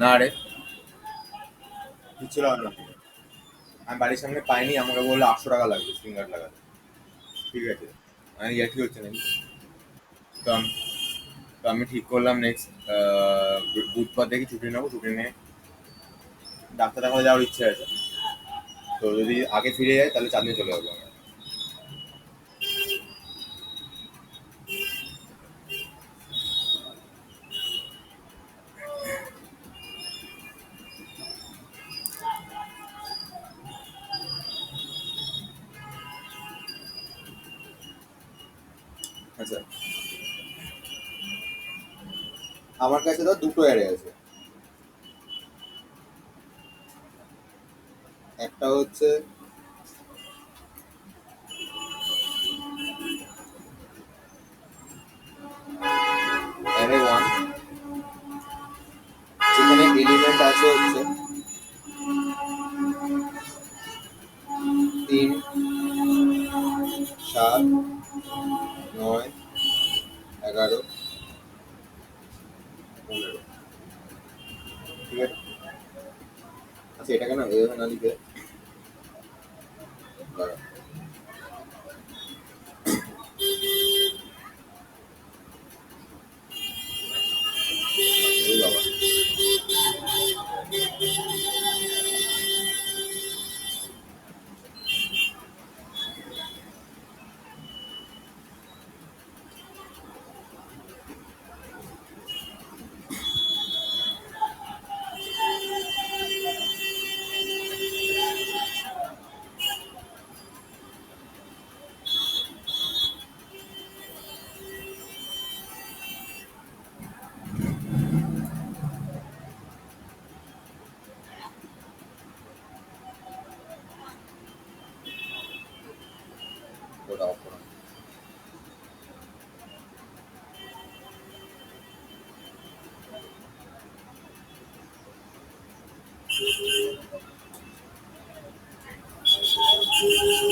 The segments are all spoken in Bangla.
না রে, কিচ্ছু লাগানো না। আমি বাড়ির সামনে পাইনি, আমাকে বললো 800 টাকা লাগবে ফিঙ্গার লাগাতে। ঠিক আছে, আমি কি হচ্ছে নাকি। তো আমি তো আমি ঠিক করলাম নেক্সট বুধবার দেখি ছুটি নেবো, ছুটি নিয়ে ডাক্তার দেখাতে যাওয়ার ইচ্ছে আছে। তো যদি আগে ফিরে যাই তাহলে চাঁদনি চলে যাবো আমরা। আচ্ছা, আমার কাছে তো দুটো অ্যারে আছে। একটা হচ্ছে অ্যারে ওয়ান, যেখানে এলিমেন্ট আছে হচ্ছে 3, 7, 9, 11, 15। ঠিক আছে। আচ্ছা, এটা কেন এভাবে না লিখে, দাঁড়া। এই বাবা, ওটা অফ করা।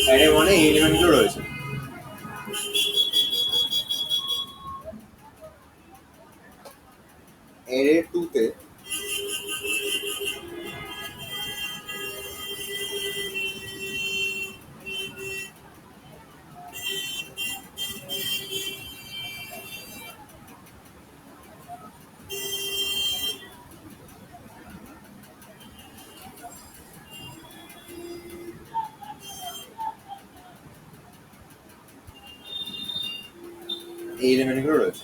অ্যারে ওয়ানে এই এলিমেন্টগুলো রয়েছে। অ্যারে টুতে এই এলিমেন্টগুলো রয়েছে।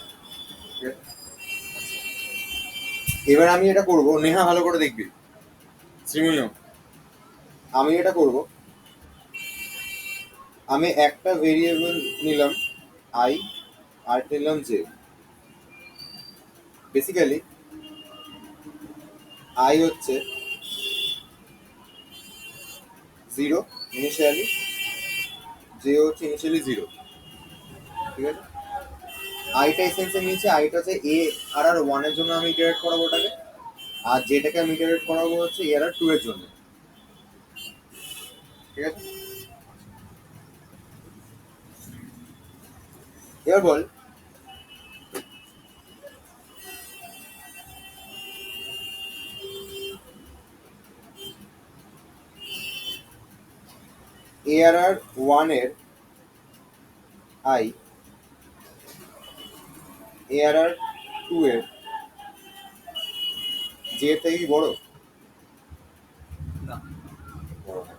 ঠিক আছে? এবার আমি এটা করব, নেহা ভালো করে দেখবি, শ্রীময়ীও, আমি এটা করব। আমি একটা ভেরিয়েবল নিলাম আই, আর নিলাম জে। বেসিক্যালি আই হচ্ছে 0 ইনিশিয়ালি, জে হচ্ছে ইনিশিয়ালি 0। ঠিক আছে। আইটা এসেন্সে নিয়েছে, আইটা হচ্ছে এ আর আর ওয়ানের জন্য আমি ইটারেট করাবো ওটাকে, আর যেটাকে আমি ইটারেট করাবো হচ্ছে এ আর আর টু এর জন্য। ঠিক আছে। এবার বল, এ আর আর ওয়ানের I A R R two এর জে এর থেকে কি বড়? না, বড় না।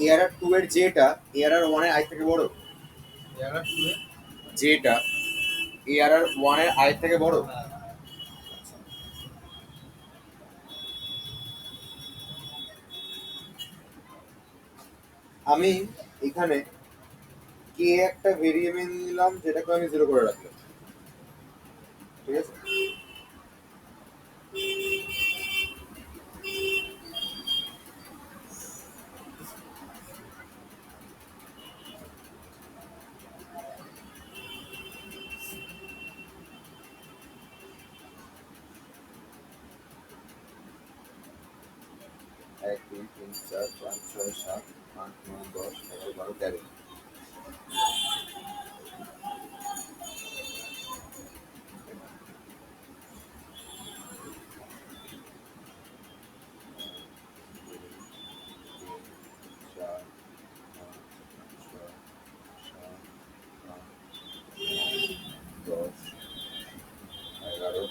এ আর আর টু এর জেটা এ আর আর ওয়ানের আই থেকে বড়। এরা শুয়ে জেটা এ আর আর ওয়ানের আই থেকে বড়। আমি এখানে কে একটা ভেরিয়েবল নিলাম, যেটাকে আমি 0 করে রাখলাম। ঠিক আছে। এক, দুই, তিন, চার, পাঁচ, ছয়, সাত, আট, নয়, 10, 11, 12, 13। দশ, 11,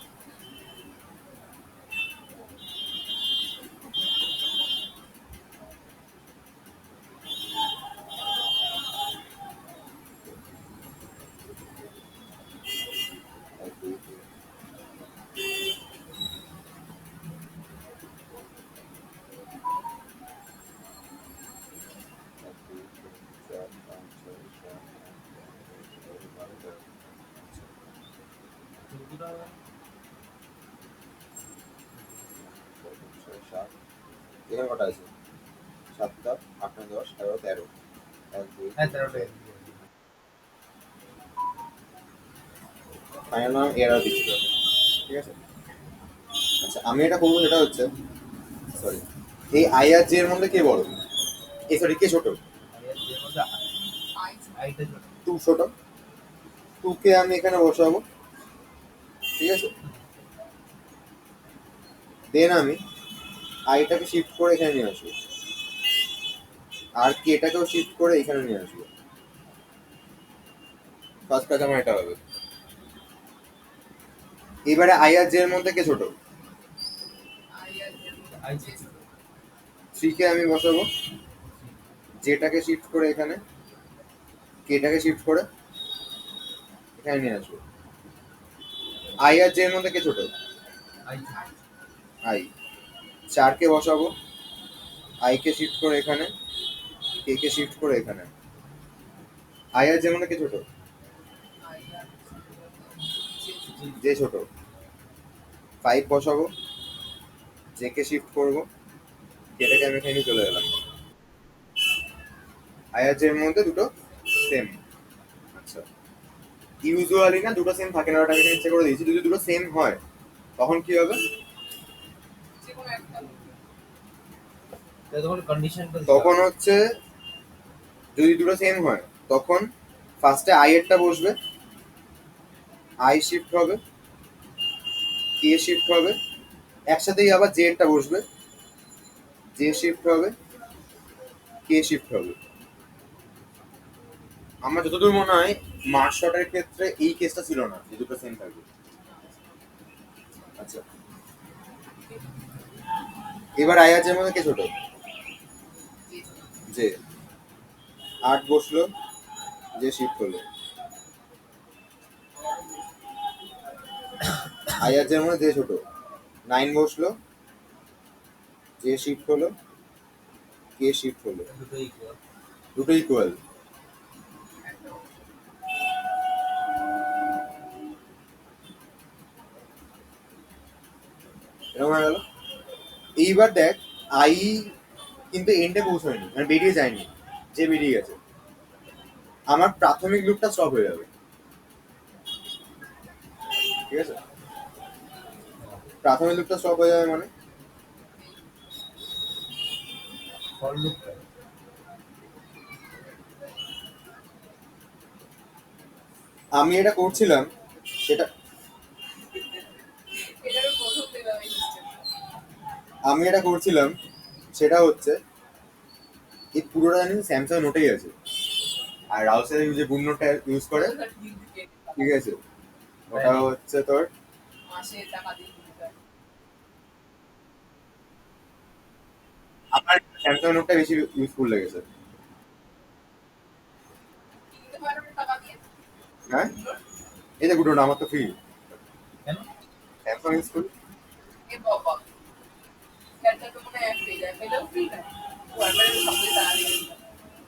এক, দুই, তিন, এক, দুই, তিন, চার, পাঁচ, ছয়, সাত, আট, 9, 10, 11, 12, 13। ছয়, সাত, এখানে কটা আছে? 7টা, 8, 9, 10, 11, 13। এক, দুই, ফাইনাল নাম এরা দিচ্ছিল। ঠিক আছে। আচ্ছা, আমি এটা করবো, সেটা হচ্ছে, সরি, এই আই আর জে এর মধ্যে কে বড়? সরি, কে ছোট? টু ছোট। টুকে আমি এখানে বসাবো। ঠিক আছে। দেন আমি আইটাকে শিফট করে এখানে নিয়ে আসবো, আর কেটাকেও শিফট করে এখানে নিয়ে আসবো। ফার্স্ট কাজ আমার এটা হবে। এবারে আই আর জে এর মধ্যে কে ছোট? থ্রিকে আমি বসাবো, জেটাকে শিফট করে এখানে, কেটাকে শিফট করে এখানে নিয়ে আসবো। আই আর জে এর মধ্যে কে ছোট? আই। 4কে বসাবো, আইকে শিফট করে এখানে, কে কে শিফট করে এখানে। আই আর জে এর মধ্যে কে ছোট? জে ছোট। 5 বসাবো, জে কে শিফট করবো, কেটাকে আমি এখানে নিয়ে চলে গেলাম। আই আর জে এর মধ্যে দুটো সেম। আচ্ছা, ইউজুয়ালি না দুটো সেম থাকে না, ওটা আমি ইচ্ছে করে দিয়েছি। যদি দুটো সেম হয় তখন কি হবে? তখন হচ্ছে, যদি দুটো সেম হয় তখন ফার্স্টে আই এরটা বসবে, আই শিফট হবে, কে শিফট হবে, একসাথেই আবার জে এরটা বসবে, জে শিফট হবে, কে শিফট হবে। আমার যতদূর মনে হয় মার্চ শটের ক্ষেত্রে এই কেসটা ছিল না যে দুটো সেম থাকবে। আচ্ছা, এবার আই আর জে এর মধ্যে কে ছোট? জে। 8 বসলো, জে শিফট হলো। আই আর জে এর মধ্যে জে ছোট। 9 বসলো, জে শিফট হলো, কে শিফট হলো। দুটো ইকুয়াল। এরকম হয়ে গেল। এইবার দেখ, আই কিন্তু এন্ডে পৌঁছয়নি, মানে বেরিয়ে যায়নি, যে বেরিয়ে গেছে। আমার প্রাথমিক লুপটা স্টপ হয়ে যাবে। ঠিক আছে। প্রাথমিক লুপটা স্টপ হয়ে যাবে মানে আমি এটা করছিলাম সেটা, আমি এটা করছিলাম সেটা হচ্ছে, এই পুরোটা জানি স্যামসাং নোটেই আছে, আর রাউসের যে গুড নোটটা ইউজ করে। ঠিক আছে। ওটা হচ্ছে তোর আমার স্যামসাং নোটটা বেশি ইউজফুল লেগেছে। হ্যাঁ, এই যে গুড নোট আমার তো ফ্রি, স্যামসাং ইউজফুল।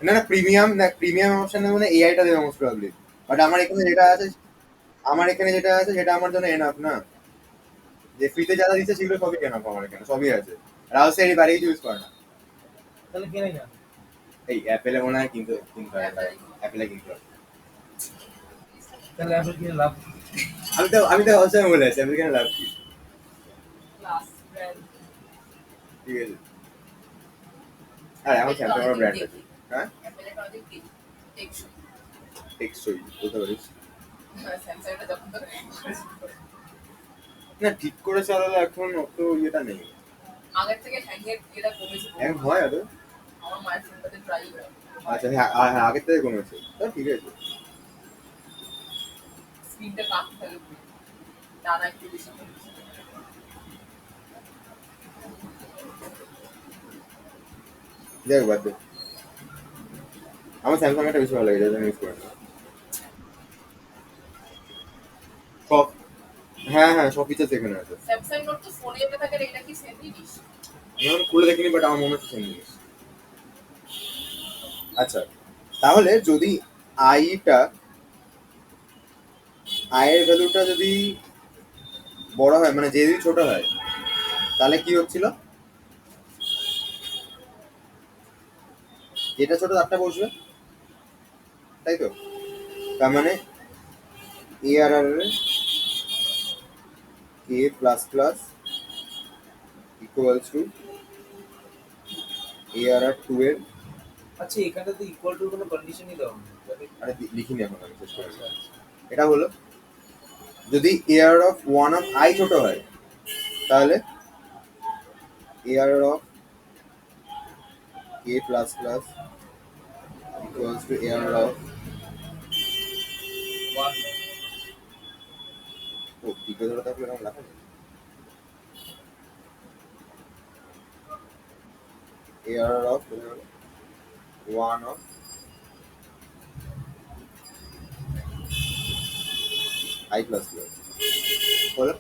না না, প্রিমিয়াম না, প্রিমিয়াম অপশনে মানে এআইটা দেবে মোস্ট প্রবাবলি। বাট আমার এখানে যেটা আছে, আমার এখানে যেটা আছে সেটা আমার জন্য এনাফ না। যে ফ্রিতে যারা দিচ্ছে সেগুলো সবই এনাফ, আমার এখানে সবই আছে। রাউসের এই বাড়ি ইউজ করে না। এই অ্যাপেলে মনে হয় কিনতে কিনতে হয়, অ্যাপেলে কিনতে হয়। আমি তো অবশ্যই বলে আছি, আমি কেন লাভ কি। ঠিক আছে। আর এখন স্যামসাং এর ব্র্যান্ড আছে। হ্যাঁ অ্যাপেলের অনেক টেকসই। টেকসই বলতে পারিস। স্যামসাংটা যখন তখন না ঠিক করে চালালে এখন অত ইয়েটা নেই। আগের থেকে হ্যাংয়ের ইয়েটা কমেছে। হ্যাং হয় আদৌ? আমার মায়ের ফোনটাতে প্রায়ই হয়। আচ্ছা হ্যাঁ হ্যাঁ আগের থেকে কমেছে, তা ঠিক আছে। স্ক্রিনটা কাঁপতে থাকে পুরো। টানা একটু বেশি করে। যাই হোক বাদ দে। আমার স্যামসাং একটা বেশি ভালো লাগে, যেটা আমি ইউজ করি না। সব হ্যাঁ হ্যাঁ সব ফিচার্স এখানে আছে। স্যামসাং নোট তো ফোনে যেতে থাকে, এটা কি সেম জিনিস? আমি এখন খুলে দেখিনি, বাট আমার মনে হচ্ছে সেম জিনিস। আচ্ছা তাহলে যদি আইটা আয়ের ভ্যালুটা যদি বড় হয়, মানে যদি ছোট হয়, তাহলে কি হচ্ছিল? যেটা ছোট তারটা বসবে, তাই তো? তার মানে ARR এর k plus plus equals to ARR 2 এর। আচ্ছা এখানে তো ইকুয়াল টু কোনো কন্ডিশনই দেওয়া নেই। আরে লিখিনি এখন আমি শেষ করে। এটা হলো যদি ARR অফ 1 অফ I ছোট হয়, তাহলে ARR of k plus plus equals to ARR of one ও ঠিক আছে, তাহলে এরকম লেখা নেই। ARR of 1 of I plus plus হলো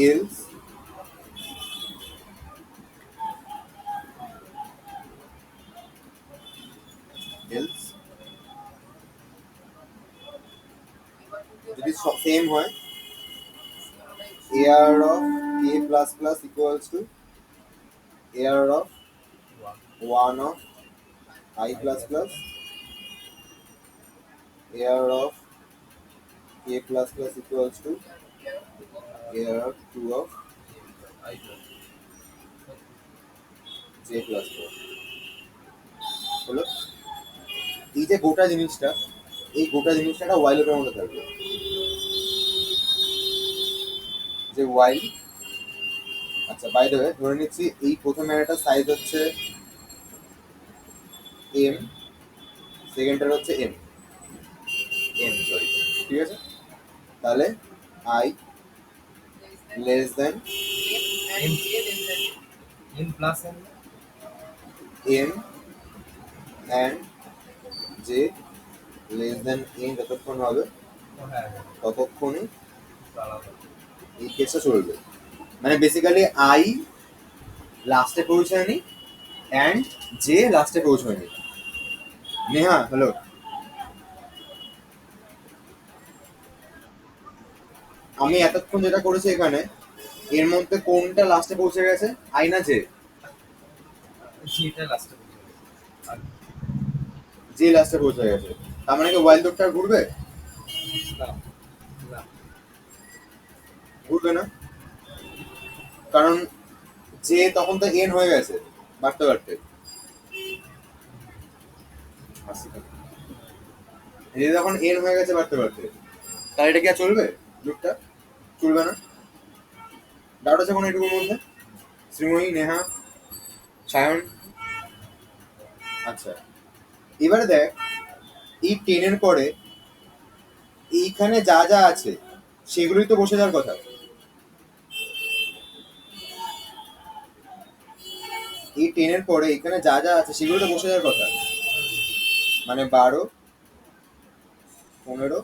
else else যদি সেম হয় ARR of k plus plus equals to ARR of 1 of I plus plus ARR of k plus plus equals to ARR 2 of I j plus plus হলো। এই যে গোটা জিনিসটা, এই গোটা জিনিসটা একটা while loop এর মধ্যে থাকবে। যে while, আচ্ছা বাই দ্য ওয়ে ধরে নিচ্ছি এই প্রথম অ্যারেটার সাইজ হচ্ছে m, সেকেন্ডটার হচ্ছে m সরি, ঠিক আছে? তাহলে I less than N plus N m and j less than n যতক্ষণ হবে হ্যাঁ হ্যাঁ ততক্ষণই আলাদা। এই কেসটা চলবে। মানে বেসিক্যালি I লাস্টে পৌঁছায়নি অ্যান্ড জে লাস্টে পৌঁছায়নি। নেহা হ্যালো, আমি এতক্ষণ যেটা করেছি এখানে, এর মধ্যে কোনটা লাস্টে পৌঁছে গেছে, আই না জে? যেটা লাস্টে বলতে আর জে লাস্টে পৌঁছে গেছে, তার মানে কি ওয়াইল লুপটা আর ঘুরবে? না না ঘুরবে না, কারণ জে তখন তো এন হয়ে গেছে বাড়তে বাড়তে। জে যখন এন হয়ে গেছে বাড়তে বাড়তে, তাহলে এটা কি আর চলবে? লুপটা চলবে না। ডাউট আছে কোনো এটুকুর মধ্যে? শ্রীময়ী, নেহা, সায়ন? আচ্ছা এবারে দেখ, এই টেনের পরে এইখানে যা যা আছে সেগুলোই তো বসে যাওয়ার কথা। এই টেনের পরে এখানে যা যা আছে সেগুলো তো বসে যাওয়ার কথা, মানে 12, 15,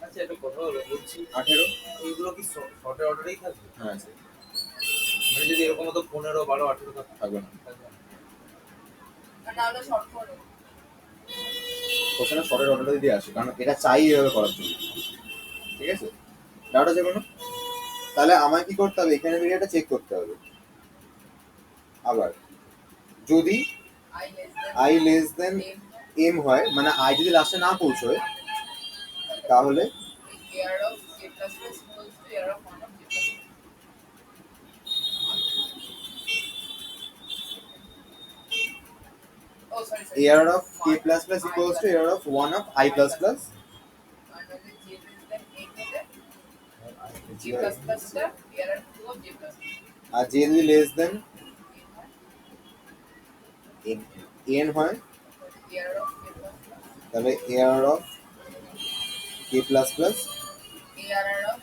আচ্ছা এটা কথা হলো বলছি 18। এইগুলো কি শর্ট অর্ডারেই থাকবে? হ্যাঁ আছে, মানে যদি এরকম হতো 15 12 18 থাকবে না। থাকবে না। না হলে শর্ট করো। কোশ্চেনে শর্টের অর্ডারটা যদি আসে, কারণ এটা চাই এভাবে করার জন্য, ঠিক আছে? ডাউট আছে কোনো? তাহলে আমায় কি করতে হবে, এখানে মিডিয়াটা চেক করতে হবে। আবার যদি I I less than m হয়, মানে I যদি লাস্টে না পৌঁছয়, তাহলে AR of J plus plus equals to AR of 1 of J plus plus. sorry, sorry. AR of k plus plus equals to AR of 1 of I plus plus. And then J less than N হলে G plus plus টা AR 2 of J plus plus. আর j যদি লেস দেন N হয় n হয় AR of K plus plus. তাহলে AR of k plus plus AR of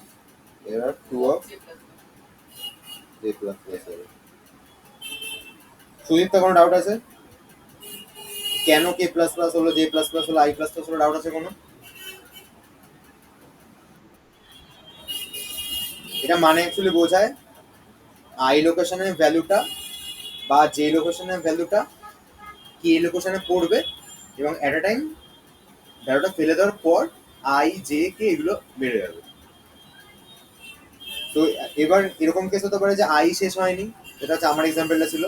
AR 2 of J plus plus. j plus plus হবে। সুদীপ্তা কোনো ডাউট আছে? কেন k plus plus হলো j plus plus হলো I plus plus হলো ডাউট আছে কোনো? এটা মানে অ্যাকচুয়ালি বোঝায় I লোকেশনের ভ্যালুটা বা j লোকেশনের ভ্যালুটা k লোকেশনে পড়বে এবং এট আ টাইম ভ্যালুটা ফেলে দেওয়ার পর I j k এগুলো বেড়ে যাবে। তো এবার এরকম কেস হতে পারে যে I শেষ হয়নি, এটা হচ্ছে আমার এক্সাম্পলটা ছিল,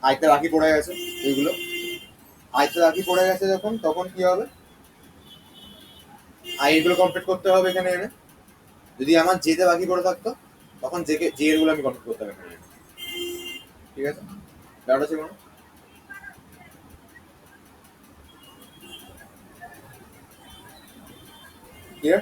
আইতে বাকি পড়ে গেছে, এইগুলো আইতে বাকি পড়ে গেছে যখন, তখন কি হবে, আই এগুলো কমপ্লিট করতে হবে এখানে এনে। যদি আমার জেতে বাকি পড়ে থাকতো তখন জে এরগুলো আমি কমপ্লিট করতাম এখানে এনে। ঠিক আছে, ডাউট আছে কোনো? ক্লিয়ার?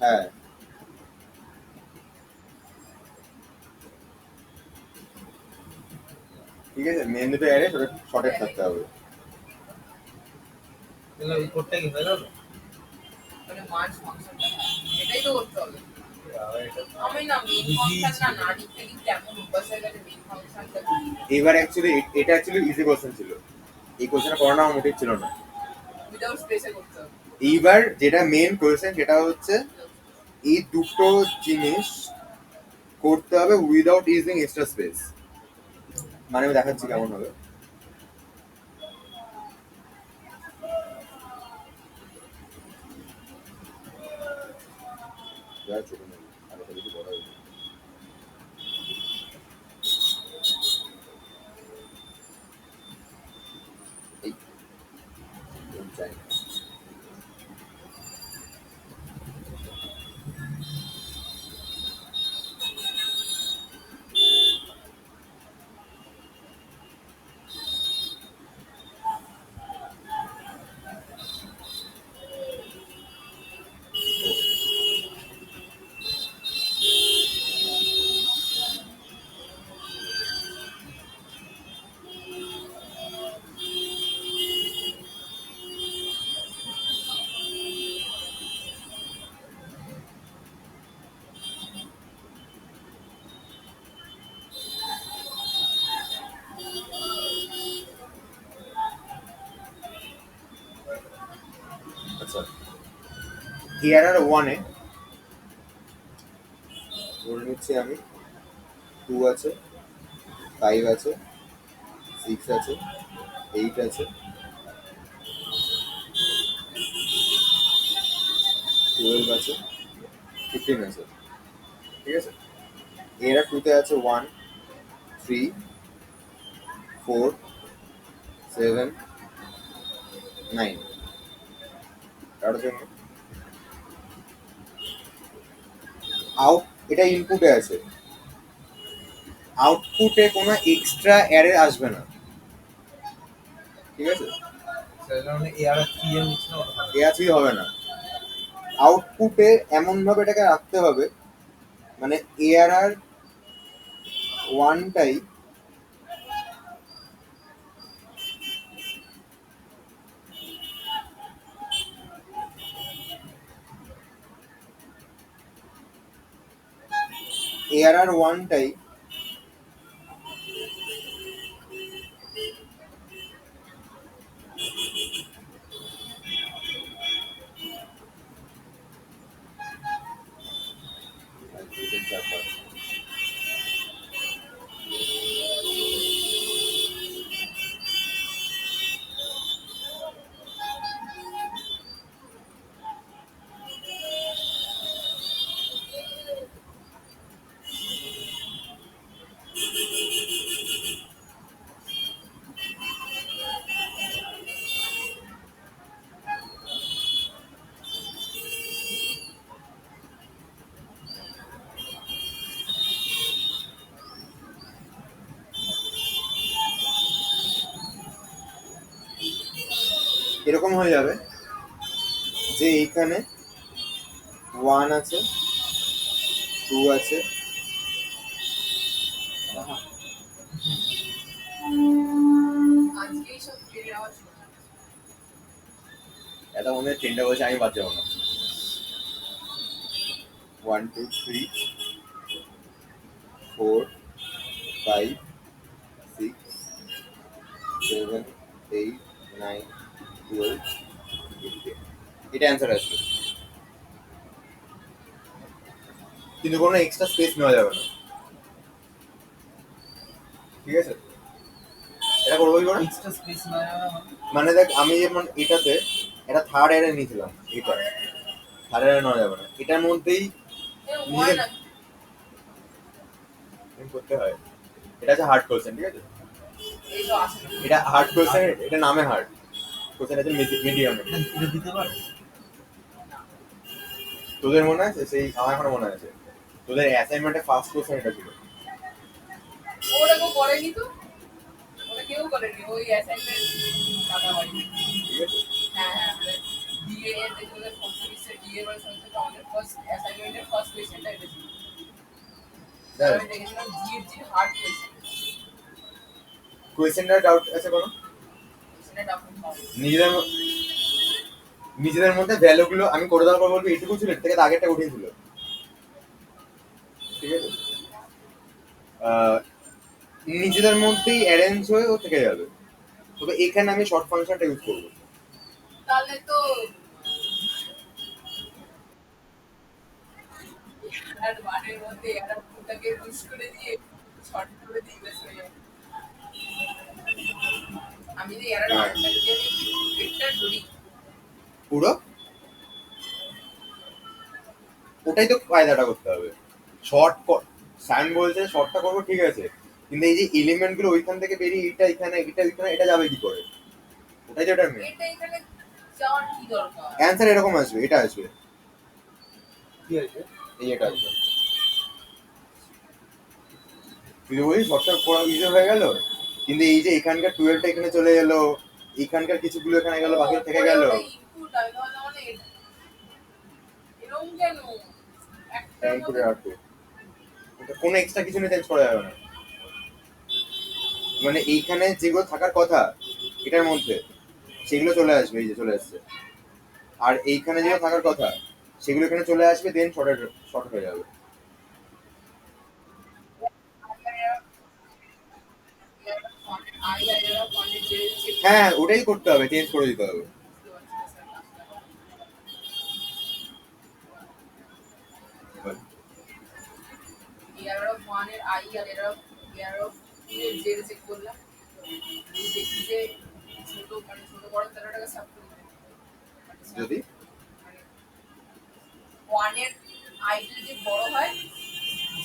হ্যাঁ, ঠিক আছে, মেন দুটো অ্যারে শর্টেড থাকতে হবে। তাহলে ওই কোডটা কি হয়ে গেল? মানে মার্জ ফাংশনটা এটাই তো করতে হবে। আবার এটা আমি না মেইন ফাংশন না লিখতে লিখতে এমন অভ্যাস হয়ে গেছে মেইন ফাংশনটা এবার অ্যাকচুয়ালি এটা অ্যাকচুয়ালি ইজি কোশ্চেন ছিল, এই কোশ্চেনটা করানো আমার মোটিভ ছিল না। উইদাউট স্পেসে করতে হবে। এইবার যেটা মেন কোশ্চেন সেটা হচ্ছে এই দুটো জিনিস করতে হবে উইদাউট ইউজিং এক্সট্রা স্পেস। মানে আমি দেখাচ্ছি কেমন হবে। যা ছোট নেই, আরো বেশি বড় হবে। এই চাই আচ্ছা, এআরআর ওয়ানে ধরে নিচ্ছি আমি 2 আছে, 5 আছে, 6 আছে, 8 আছে, 12 আছে, 15 আছে। ঠিক আছে, এরা 2 তে আছে 1, 3, 4, 7, 9। তার জন্য আউট, এটা ইনপুটে আছে, আউটপুটে কোনো এক্সট্রা অ্যারে আসবে না। ঠিক আছে, সেটা মানে এআর 3 এর নিচে না ওটা হবে। এ আছেই হবে না, আউটপুটে এমন ভাবে এটাকে রাখতে হবে মানে এআরআর ওয়ানটাই এআরআর ওয়ানটাই এরকম হয়ে যাবে যে এইখানে 1 আছে, 2 আছে, আজকেই সব ট্রেনের আওয়াজ শোনা যাচ্ছে। এটা মনে হয় ট্রেনটা বলছে আমি বাদ যাবো না। 1 2 3 4 5 6 7 8 9 12 15 এটা অ্যান্সার আসবে, কিন্তু কোনো এক্সট্রা স্পেস নেওয়া যাবে না, ঠিক আছে? এটা করবো কি করে? এক্সট্রা স্পেস না মানে দেখ আমি যেমন এটাতে এটা থার্ড এরে নিয়েছিলাম, এটা থার্ড এরে নেওয়া যাবে না, এটার মধ্যেই ওয়ান করতে হয়। এটা হচ্ছে হার্ড কোশ্চেন, ঠিক আছে? এই তো আসে না। এটা হার্ড কোশ্চেন, এটা নামে হার্ড কোশ্চেন আছে মিডিয়াম। এটা দিতে পারে। তোদের মনে আছে? সেই আমার এখনো মনে আছে, তোদের অ্যাসাইনমেন্টে ফার্স্ট কোশ্চেন এটা ছিল। ওরা কেউ করেনি তো, ওরা কেউ করেনি ওই অ্যাসাইনমেন্ট কাটা হয়নি। ঠিক আছে, হ্যাঁ হ্যাঁ মানে ডিএ এর দেখলে ফার্স্ট সেমিস্টার ডিএ এর সাথে আমাদের ফার্স্ট অ্যাসাইনমেন্টের ফার্স্ট কোয়েশ্চেনটা এটা ছিল। আমি দেখেছিলাম জি হার্ড কোয়েশ্চেন, কোয়েশ্চেনটা ডাউট আছে কোনো? সেটা ডাবল পাবো। নিজেদের নিজেদের মধ্যে ভ্যালুগুলো আমি করে দেওয়ার পর বলবো এইটুকু ছিল, এর থেকে তো আগেরটা কঠিন ছিল, ঠিক আছে? নিজেদের মধ্যেই অ্যারেঞ্জ হয়ে ও থেকে যাবে, তবে এখানে আমি শর্ট ফাংশনটা ইউজ করবো। তাহলে তো আর ওয়ানের মধ্যে একটা ফুটাকে পুশ করে দিয়ে শর্ট করে দিয়ে বেশ হয়ে যাবে। আমি যদি এর ওয়ানটা যদি আমি ভেক্টর ধরি পুরো ওটাই তো কায়দাটা করতে হবে। শর্ট সাইন বলছে শর্টটা করবো, ঠিক আছে, কিন্তু এই যে এলিমেন্ট গুলো ওইখান থেকে বেরিয়ে এটা এখানে এটা এখানে এটা যাবে কি করে? ওটাই তো এটা মেন। এটা এখানে যাওয়ার কি দরকার? অ্যান্সার এরকম আসবে, এটা আসবে, কি আছে? এই এটা আসবে। তুই যে বলিস শর্টটা করা ইজি হয়ে গেল, কিন্তু এই যে এখানকার 12টা এখানে চলে গেল, এখানকার কিছুগুলো এখানে গেল, বাকি থেকে গেল। ইনপুট আমি ভাবলাম মানে এরকম কেন একটা ট্যাঙ্ক করে রাখবো, এটা কোনো এক্সট্রা কিছু নিয়ে চেঞ্জ করা যাবে না। মানে এইখানে যেগুলো থাকার কথা এটার মধ্যে সেগুলো চলে আসবে, এই যে চলে আসছে, আর এইখানে যেগুলো থাকার কথা সেগুলো এখানে চলে আসবে, দেন শর্ট হয়ে যাবে। হ্যাঁ ওটাই করতে হবে, চেঞ্জ করে দিতে হবে। এর অফ 1 এর আই আর এর অফ 2 এর জেড চেক করলাম, এই দেখি যে ছোট মানে ছোট বড় তেরোটাকে সাব করে দেবে। যদি মানে 1 এর আই যদি বড় হয়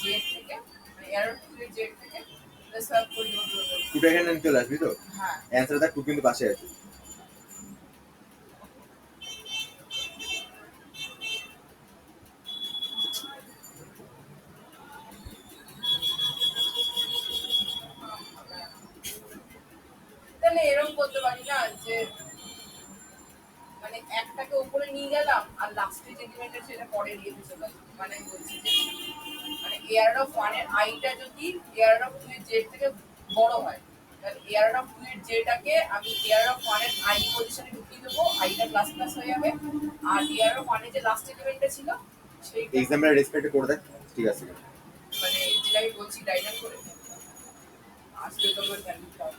জেড থেকে মানে এর অফ 2 এর জেড থেকে সাব করে দেবে। টুটা এখানে চলে আসবি তো, হ্যাঁ অ্যান্সার তার টু কিন্তু পাশে আছে। তাহলে এরকম করতে পারি না যে মানে একটাকে উপরে নিয়ে গেলাম আর লাস্টে যে এলিমেন্টটা সেটা পরে দিয়ে চলে আসবে। মানে আমি বলছি যে মানে এয়ার অফ 1 এর আইটা যদি এয়ার অফ 2 এর জেড থেকে বড় হয় তাহলে এয়ার অফ 2 এর জেডটাকে আমি এয়ার অফ 1 এর আই পজিশনে ঢুকিয়ে দেবো, আইটা প্লাস প্লাস হয়ে যাবে, আর এয়ার অফ 1 এর যে লাস্ট এলিমেন্টটা ছিল সেই এক্সাম্পল রেসপেক্ট করে দেখ, ঠিক আছে? মানে যেটা আমি বলছি ডাইনাম করে আসলে তো আমার ভ্যালু পাবো।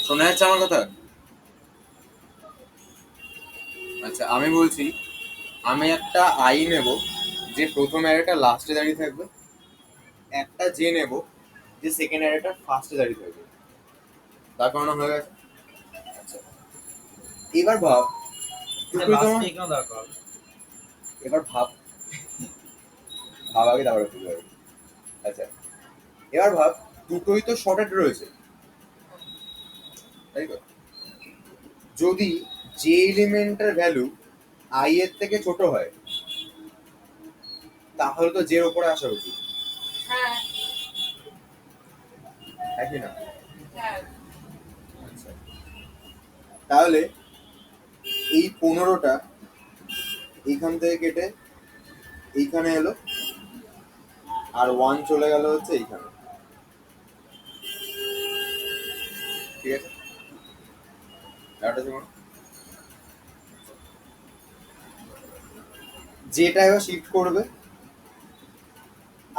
শোনা যাচ্ছে আমার কথা? আচ্ছা আমি বলছি, আমি একটা আই নেব যে প্রথম অ্যারেটা লাস্টে দাঁড়িয়ে থাকবে, একটা জে নেব যে সেকেন্ড অ্যারেটা ফার্স্টে দাঁড়িয়ে থাকবে, তার কারণে হয়ে গেছে। আচ্ছা এবার ভাব দুটোই তোমার, লাস্টে কেন দরকার? এবার ভাব ভাব আগে তারপরে বুঝতে পারবে। আচ্ছা এবার ভাব দুটোই তো শর্টেড রয়েছে, তাই তো? যদি যে এলিমেন্টের ভ্যালু আই এর থেকে ছোট হয় তাহলে তো জের ওপরে আসা উচিত, হ্যাঁ হ্যাঁ কি না? হ্যাঁ আচ্ছা, তাহলে এই 15টা এইখান থেকে কেটে এইখানে এলো, আর 1 চলে গেল হচ্ছে এইখানে, ঠিক আছে? ব্যাপারটা যেমন যেটা এবার শিফট করবে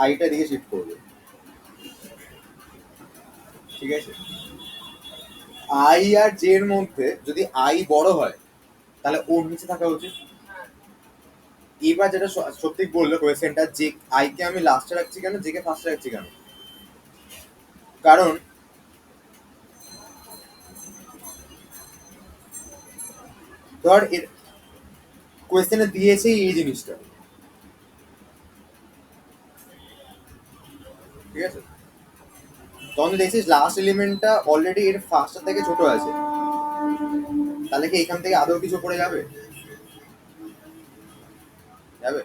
আইটা দিকে শিফট করবে, ঠিক আছে? আই আর জে এর মধ্যে যদি আই বড় হয় তাহলে ওর নিচে থাকা উচিত। হ্যাঁ এবার যেটা সত্যি বললো কোয়েশ্চেনটা, যে আই কে আমি লাস্টে রাখছি কেন, জে কে ফার্স্টে রাখছি কেন? কারণ ধর এর কোয়েশ্চেনে দিয়েছে এই জিনিসটা, ঠিক আছে? তখন দেখছিস লাস্ট এলিমেন্টটা অলরেডি এর ফার্স্টটা থেকে ছোট আছে, তাহলে কি এখান থেকে আদৌ কিছু পড়ে যাবে? যাবে?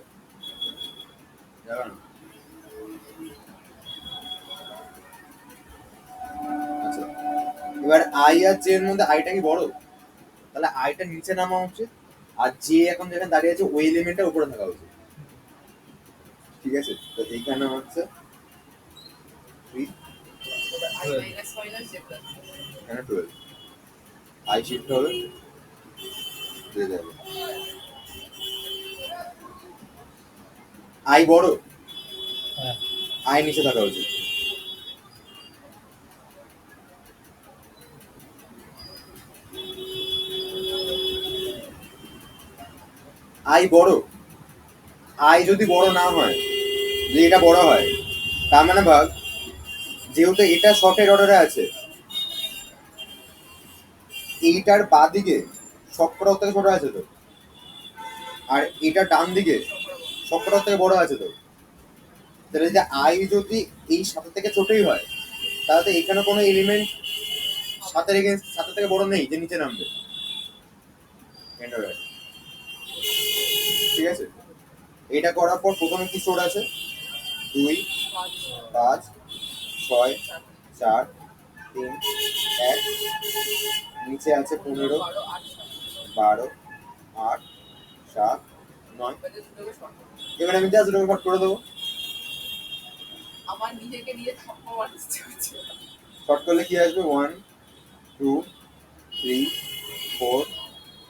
যাবে না। আচ্ছা, এবার আই আর জে এর মধ্যে আইটা কি বড়? তাহলে আইটা নিচে নামা উচিত, আর জে এখন যেখানে দাঁড়িয়ে আছে ওই এলিমেন্টটা উপরে থাকা উচিত, ঠিক আছে? তো এইখানে হচ্ছে 3, I minus minus J plus এখানে 12, আই শিফট হবে, জে যাবে। আই বড়, হ্যাঁ আই নিচে থাকা উচিত, আই বড়, আই যদি বড় না হয়, যদি এটা বড় হয়, তার মানে ভাগ যেহেতু এটা শর্টের অর্ডারে আছে, এইটার বাঁ দিকে সবকটা থেকে ছোট আছে তো, আর এটা ডান দিকে সবকটা থেকে বড় আছে তো, তাহলে যে আই যদি এই 7 থেকে ছোটই হয়, তাহলে তো এখানে কোনো এলিমেন্ট 7 থেকে বড় নেই যে নিচে নামবে, End হয়ে গেছে। ঠিক আছে? এটা করার পর প্রথমে কি স্টোর আছে? 2, 5, 6, 4, 3, 1, নিচে আছে 15, 12, 8, 7, 9। এবারে আমি জাস্ট ওটাকে ভাগ করে দেবো। আমার নিজেকে নিয়ে স্বপ্ন বানাতে হচ্ছে শর্ট করলে কি আসবে? 1, 2, 3, 4,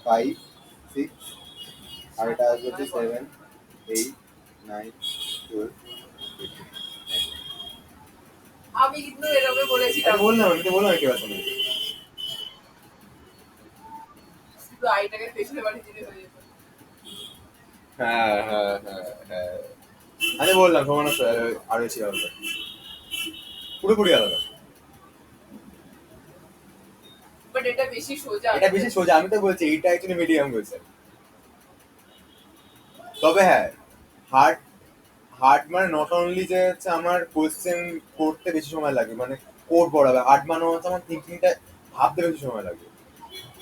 5, 6, আর এটা আসবে হচ্ছে 7, 8, 9, 12, 13। আমি কিন্তু এরকম বলেছিলাম আমি তো বললাম একে বাসনে। শুধু আইটাকে পেছনে বাড়ি দিলে হয়ে যেত হ্যাঁ হ্যাঁ হ্যাঁ হ্যাঁ, আমি বললাম সমান আর বেশি আলাদা, পুরোপুরি আলাদা। বাট এটা বেশি সোজা এটা বেশি সোজা, আমি তো বলছি এইটা অ্যাকচুয়ালি মিডিয়াম হয়েছে। তবে হ্যাঁ, হার্ড হার্ড মানে নট অনলি যে হচ্ছে আমার কোয়েশ্চেন করতে বেশি সময় লাগে, মানে কোড পড়াবে, হার্ড মানে হচ্ছে আমার থিঙ্কিংটা ভাবতে বেশি সময় লাগে।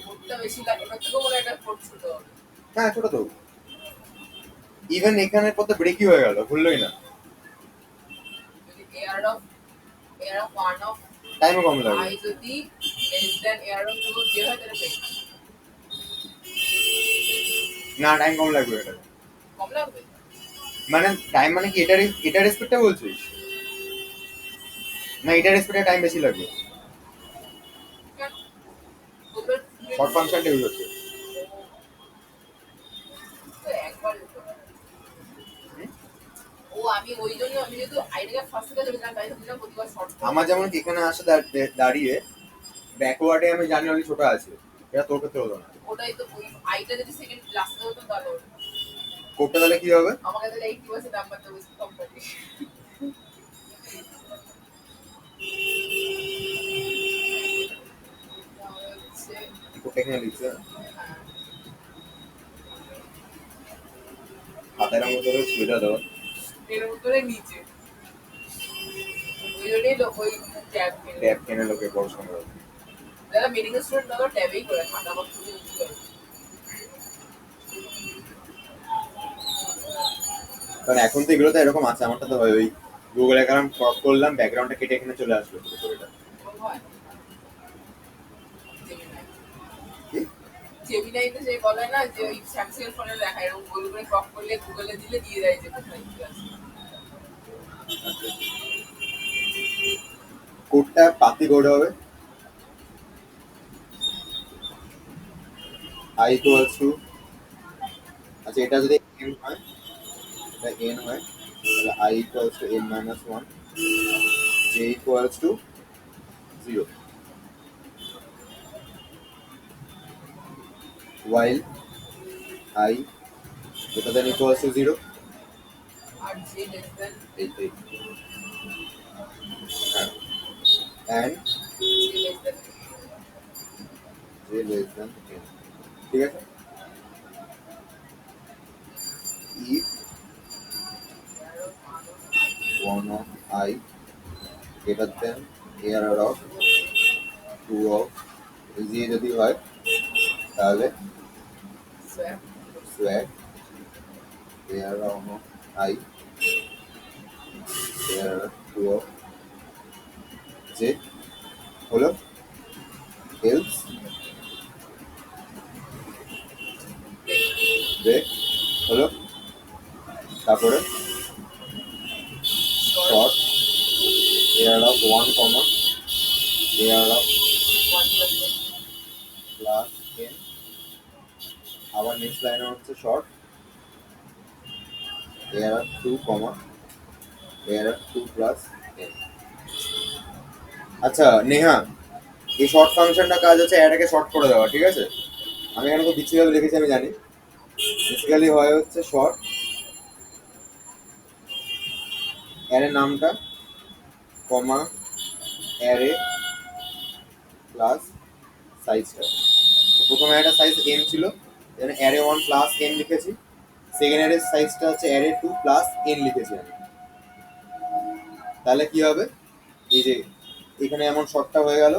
কোডটা বেশি লাগে ওটা থেকে মনে হয় এটা কোড ছোট হবে হ্যাঁ ছোট তো, ইভেন এখানে কত ব্রেকই হয়ে গেল, ভুললোই না, যদি এয়ার অফ ওয়ান অফ টাইমও কম লাগে। আই যদি less than air of two যে হয় তাহলে বেশি না টাইম কম লাগবে এটা, কম লাগবে মানে টাইম মানে কি এটা রেসপেক্টে বলছিস? না এটা রেসপেক্টে টাইম বেশি লাগবে, কেন তোদের শর্ট ফাংশনটা ইউজ হচ্ছে। তো একবার ও আমি ওই জন্য আমি যেহেতু আইডিয়া ফার্স্ট থেকে ধরেছিলাম তাই ভাবছিলাম প্রতিবার শর্ট আমার যেমন কি এখানে আসে দাঁড়িয়ে ব্যাকওয়ার্ডে আমি জানি অনেক ছোট আছে, এটা তোর ক্ষেত্রে হলো না। ওটাই তো ওই আইটা যদি সেকেন্ড লাস্টে হতো তাহলে হতো। কোডটা তাহলে কি হবে? আমাকে তাহলে 80% নাম্বার দেবো কোম্পানি হচ্ছে কোডটা এখানে লিখছে, খাতার মতো করে ছুঁড়ে দাও। এর উপরে নিচে ওই জন্যই লোক ওই ট্যাব ট্যাব কেনে লোকে পড়াশোনা করে। যারা মেডিকেল স্টুডেন্ট তারা ট্যাবেই করে খাতা আমার খুবই ইউজ করে কারণ এখন তো এগুলো তো এরকম আছে, আমারটা তো হয় ওই গুগল অ্যাকাউন্ট ক্রপ করলাম, ব্যাকগ্রাউন্ডটা কেটে এখানে চলে আসলো পুরো এটা। ওরকম হয় জেমিনাই। কি? জেমিনাইতে যে বলে না যে ওই স্যামসাং ফোনে দেখা এরকম গোল করে ক্রপ করলে গুগলে দিলে দিয়ে দেয় যে কোথায় কি আছে। কোডটা পাতি কোড হবে, i ইকুয়ালস টু, আচ্ছা এটা যদি n হয়, এটা n হয় তাহলে i equals to n minus one, j equals to zero, while i greater than equals to 0, আর যে লেস দেন and যে less than j less than n, ঠিক আছে? if one of I greater than error of two of j যদি হয় তাহলে sir swag error of I error two of j হলো else break হলো, তারপরে short error of 1 comma error of one plus plus n, আবার নেক্সট লাইনে হচ্ছে short error 2 comma error 2 plus n। আচ্ছা নেহা, এই শর্ট ফাংশনটা কাজ হচ্ছে এটাকে শর্ট করে দেওয়া, ঠিক আছে? আমি এখানে খুব বিচ্ছিভাবে লিখেছি আমি জানি, বেসিক্যালি হয় হচ্ছে শর্ট অ্যারে নামটা কমা অ্যারে প্লাস সাইজটা। তো প্রথমে একটা সাইজ এম ছিল, এখানে অ্যারে ওয়ান প্লাস এন লিখেছি, সেকেন্ড অ্যারে সাইজটা হচ্ছে অ্যারে টু প্লাস এন লিখেছি আমি। তাহলে কি হবে, এই যে এখানে এমন শর্টটা হয়ে গেল,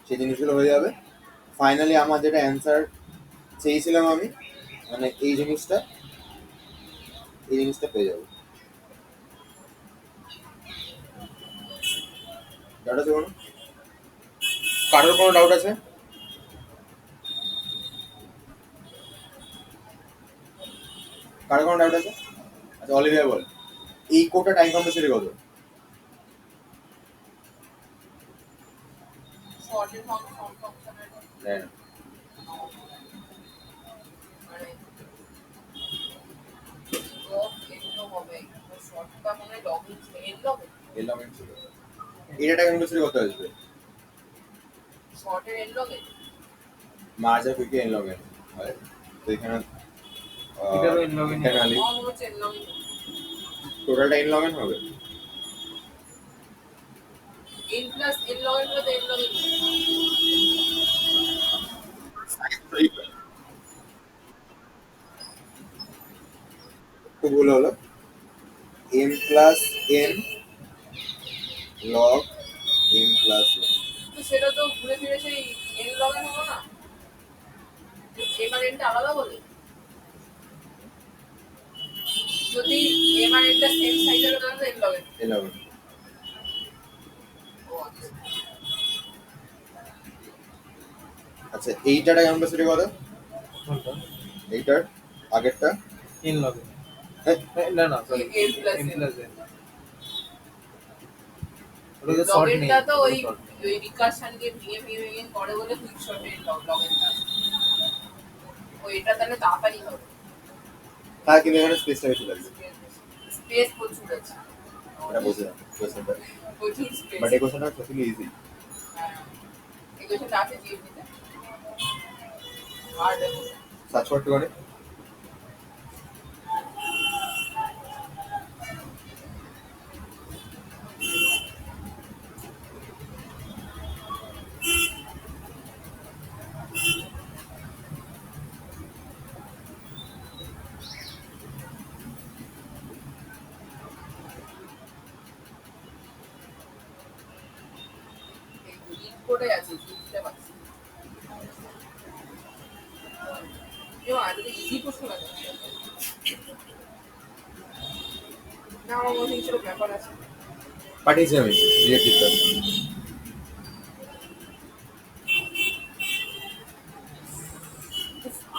সেই জিনিসগুলো হয়ে যাবে। ফাইনালি আমার যেটা অ্যান্সার চেয়েছিলাম আমি, মানে এই জিনিসটা পেয়ে যাবো। ডাউট আছে কোনো? কারোর কোনো ডাউট আছে? কারোর কোনো ডাউট আছে? আচ্ছা অলিভিয়া বল, এই কোডটা টাইম কম্প্লেক্সিটি কত? শর্টের ফাংশনের দেখ না। মানে লগ এগুলো হবে শর্টটা মানে লগ এন লগ এলাম এম ছিল, এটা টাইম কম্প্লেক্সিটি কত আসবে? শর্টের এন লগ মার্জার কুইকে এন লগ এন হয়, তো এখানে এটারও n log n internally almost n log টোটালটা এন লগ এন হবে। N plus n log n plus n log n তো ভুল হলো, m plus n log m plus n. তো সেটা তো ঘুরে ফিরে সেই এন লগ এন হলো না, এম আর এনটা আলাদা বলে যদি এম আর এনটা সেম সাইজের হতো তাহলে N log N. N log N. আচ্ছা এইটার টাইম কম্প্লেক্সিটি কত? কোনটা? এইটার আগেরটা n log n হ্যাঁ, না না sorry n plus n n plus n ওটা তো শর্ট নেই, লগেনটা তো ওই short নেই। ওই রিকারশনকে ভেঙে ভেঙে ভেঙে করে বলে কুইক শর্টের লগেনটা ও এটা তাহলে তাড়াতাড়ি হবে। তার কিন্তু এখানে স্পেসটা বেশি লাগবে, স্পেস প্রচুর আছে, এটা বুঝলাম কোশ্চেনটা, প্রচুর স্পেস। বাট এই কোশ্চেনটা সত্যি ইজি। এই কোয়েশ্চেনটা আছে জিএমনিতে হার্ড সার্চ করতে পারে। লিঙ্ক করে আছে লিঙ্কটা পাচ্ছি এও আগে ইজি প্রশ্ন আছে না আমার মনে হচ্ছিল ব্যাপার আছে। পাঠিয়েছি আমি রিলেটিভটা।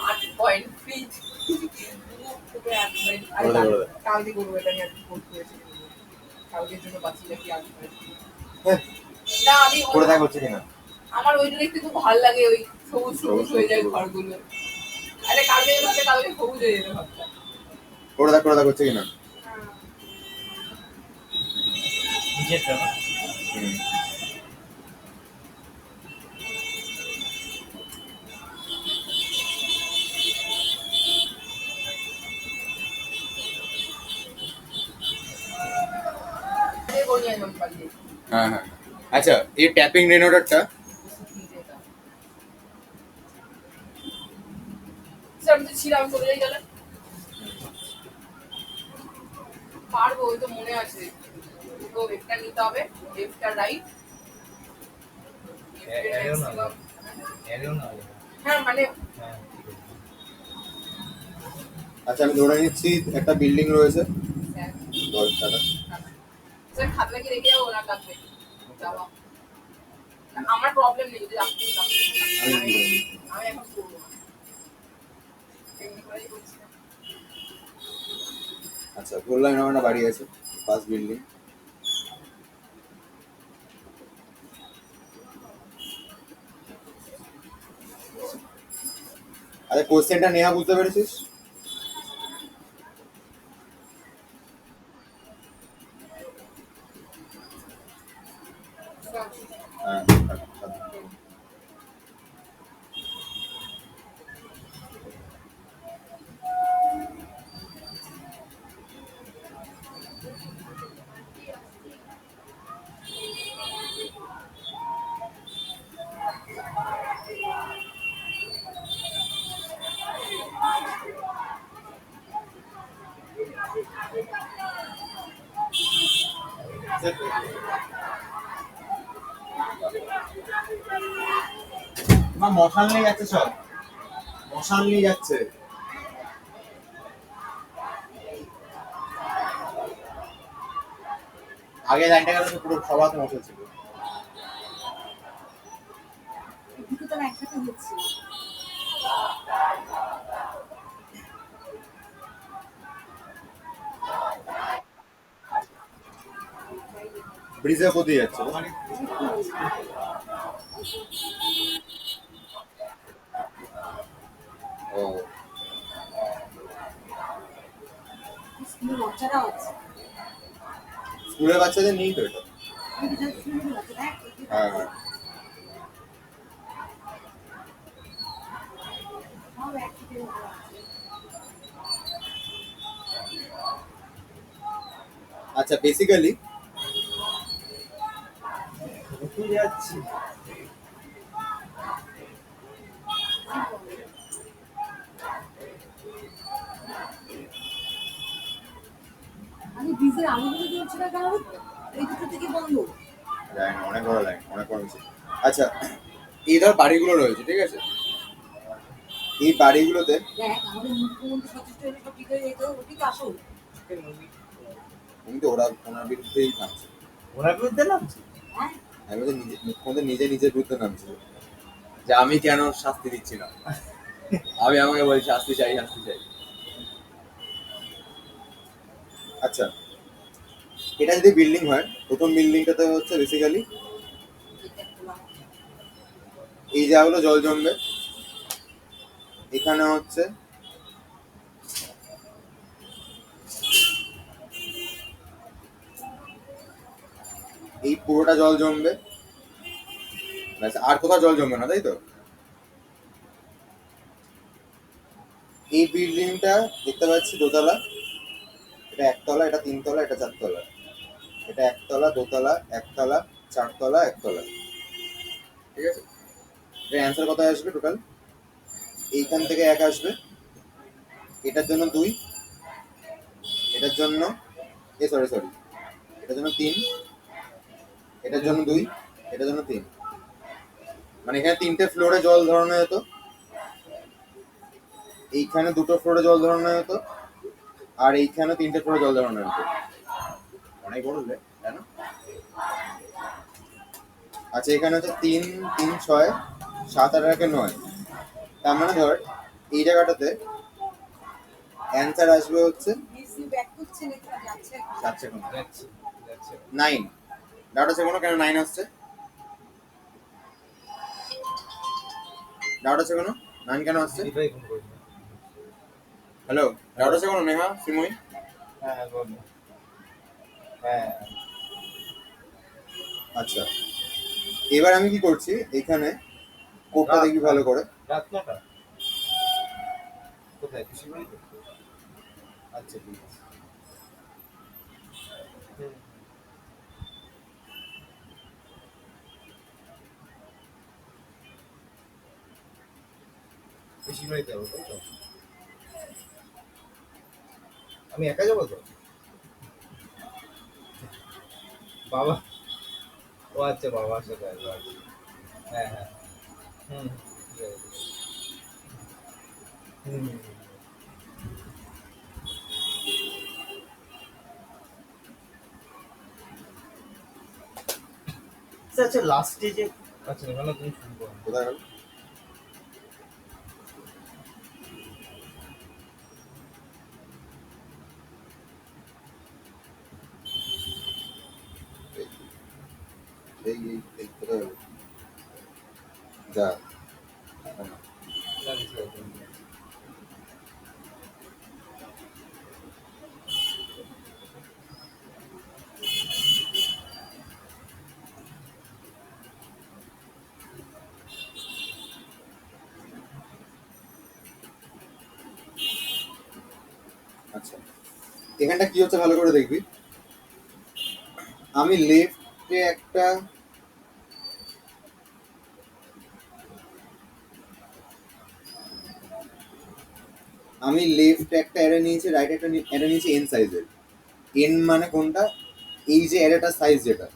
8 পয়েন্ট ফ্রিজ। তোকে 8 পয়েন্ট। করে দে, করে দে। কালকে করবো এটা নিয়ে একটু পোস্ট করেছি। কালকের জন্য বাঁচিয়ে রাখি 8 পয়েন্ট। হ্যাঁ, না আমি করে দেখ হচ্ছে কিনা। আমার ওইটা দেখতে খুব ভালো লাগে, ওই সবুজ সবুজ হয়ে যায় সবুজ। ঘরগুলো। আরে কালকে ভাবতে কালকে সবুজ হয়ে যেতে ভাবতাম। করে দেখ হচ্ছে কিনা। নিচেরটা না? হুম। করি একদম পালিয়ে। হ্যাঁ হ্যাঁ। আচ্ছা, এই ট্যাপিং রেন অর্ডারটা স্যার আমি তো ছিলাম, চলে যাই গেলে পারবো, ওই তো মনে আছে। দুটো একটা নিতে হবে, লেফটটা রাইট। এরেও না এরেও না হ্যাঁ মানে হ্যাঁ ঠিক আছে। আচ্ছা আমি ধরে নিচ্ছি একটা বিল্ডিং রয়েছে। স্যার, 10 টাকা। স্যার খাতটা কি রেখে যাবো না লাগবে যাওয়া? না, আমার প্রবলেম নেই যদি আপনি আমি এখন করবো না। এমনি করেই করছি না। আচ্ছা বললাম এরকম একটা বাড়ি আছে, ফার্স্ট বিল্ডিং। আরে কোশ্চেনটা নেওয়া বুঝতে পেরেছিস? হ্যাঁ। মা মশাল নিয়ে যাচ্ছে, সব মশাল নিয়ে যাচ্ছে। আগে লাইনটা গেলে তো পুরো সবার মশাল ছিল। দুটো তো একসাথে হচ্ছে। ব্রিজের উপর দিয়ে যাচ্ছে। ও স্কুলের বাচ্চারাও আছে। স্কুলের বাচ্চাদের নেই তো এটা। হ্যাঁ হ্যাঁ। আচ্ছা বেসিক্যালি কোথায় যাচ্ছি? আমি ডিজেল আলুগুলো জ্বলছে না কেন? এই দুটো থেকে বন্ধ। লাইন অনেক বড়, লাইন অনেক বড় মিছিল। আচ্ছা এই ধর বাড়িগুলো রয়েছে, ঠিক আছে? এই বাড়িগুলোতে দেখ আমাদের মুখ্যমন্ত্রী সচেষ্ট হলে সব ঠিক হয়ে যেত, ওটি তো আসল। কিন্তু ওনার বিরুদ্ধেই নামছে। ওরা বিরুদ্ধে নামছে? হ্যাঁ আমি বলছি মুখ্যমন্ত্রী নিজের বিরুদ্ধে নামছে, যে আমি কেন শাস্তি দিচ্ছি না। আমি আমাকে বলি শাস্তি চাই, শাস্তি চাই। আচ্ছা এটা যদি বিল্ডিং হয়, প্রথম বিল্ডিংটাতে হচ্ছে বেসিক্যালি এই জায়গাগুলো জল জমবে। এখানে হচ্ছে এই পুরোটা জল জমবে, ব্যাস আর কোথাও জল জমবে না, তাই তো? এই বিল্ডিংটা দেখতে পাচ্ছি দোতলা, এটা একতলা, এটা তিনতলা, এটা চারতলা। এটা একতলা, দোতলা, একতলা, চারতলা, একতলা, ঠিক আছে? এর অ্যান্সার কত আসবে টোটাল? এইখান থেকে 1 আসবে, এটার জন্য 2, এটার জন্য সরি এটার জন্য 3, এটার জন্য 2, এটার জন্য 3। মানে এখানে 3টে ফ্লোরে জল ধরানো যেত, এইখানে 2টো ফ্লোরে জল ধরানো যেত, আর এইখানে 3টে ফ্লোরে জল ধরানো যেত। নাই বললে কেন? আচ্ছা এখানে হচ্ছে 3 3 6 7 8 একে 9, তার মানে ধর এই জায়গাটাতে অ্যান্সার আসবে হচ্ছে যাচ্ছে কোনো যাচ্ছে যাচ্ছে 9। ডাউট আছে কোনো? কেন 9 আসছে? ডাউট আছে কোনো? 9 কেন আসছে? এটাই ফোন করেছিল। হ্যালো, ডাউট আছে কোনো? নেহা, সিমুই? হ্যাঁ বল। হ্যাঁ আচ্ছা এবার আমি কি করছি এখানে কোডটা দেখবি ভালো করে। রাত 9টা কোথায় খুশি বাড়িতে? আচ্ছা ঠিক আছে। হুম। খুশি বাড়িতে যাবো তাই তো? আমি একা যাবো তো? বাবা, ও আচ্ছা বাবার সাথে আসবো আচ্ছা। হ্যাঁ হ্যাঁ হুম ঠিক আছে হুম হুম, হুম। আচ্ছা আচ্ছা লাস্টে যে আচ্ছা এখানে তুমি শুরু করো। কোথায় গেল? এই কোথায় গেল? যা লাগছে আচ্ছা এখানটা কি হচ্ছে ভালো করে দেখবি। আমি লেফটে একটা আমি লেফট একটা অ্যারে নিয়েছি, রাইট একটা অ্যারে নিয়েছি এন সাইজের। এন মানে কোনটা? এই যে অ্যারেটার সাইজ যেটা,